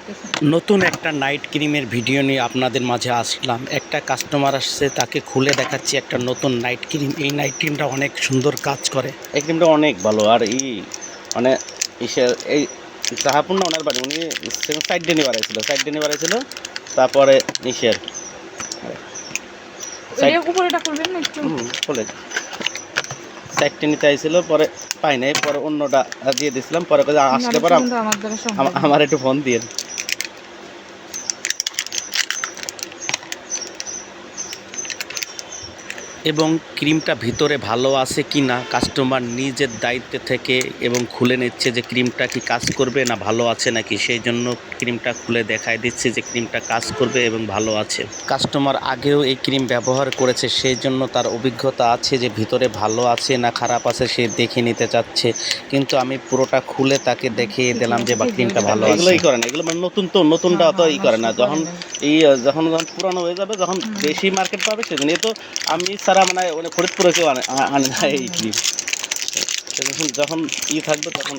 দেখতেছেন। নতুন একটা নাইট ক্রিমের ভিডিও নিয়ে আপনাদের মাঝে আসলাম। একটা কাস্টমার আসছে, তাকে খুলে দেখাচ্ছি একটা নতুন নাইট ক্রিম। এই নাইট ক্রিমটা অনেক সুন্দর কাজ করে। এই ক্রিমটা অনেক ভালো। আর মানে ইসের এই সাহাপুর না ওনার বাড়ি, উনি সাইড ডে নিয়ে বাড়াইছিল। তারপরে ইসের এটা উপরেটা করবেন না একটু? খুলে সাইডটা নিতে আইছিল, পরে পাই নাই, পরে অন্যটা দিয়ে দিছিলাম। পরে আসলে পরে কিন্তু আমার দ্বারা সম্ভব না। আমার একটু ফোন দিয়ে এবং ক্রিমটা ভিতরে ভালো আছে কি না কাস্টমার নিজের দায়িত্বে থেকে এবং খুলে নিচ্ছে যে ক্রিমটা কি কাজ করবে না ভালো আছে নাকি, সেই জন্য ক্রিমটা খুলে দেখায় দিচ্ছে যে ক্রিমটা কাজ করবে এবং ভালো আছে। কাস্টমার আগেও এই ক্রিম ব্যবহার করেছে, সেই জন্য তার অভিজ্ঞতা আছে যে ভিতরে ভালো আছে না খারাপ আছে সে দেখে নিতে চাচ্ছে। কিন্তু আমি পুরোটা খুলে তাকে দেখিয়ে দিলাম যে বা ক্রিমটা ভালো আছে। এগুলোই করে না, এগুলো মানে নতুনটা তো করে না। যখন পুরানো হয়ে যাবে, যখন বেশি মার্কেট পাবে সেদিন তো আমি ছাড়া মানে ফরিদপুরে কেউ আনে না এই ক্রিম। যখন থাকবে তখন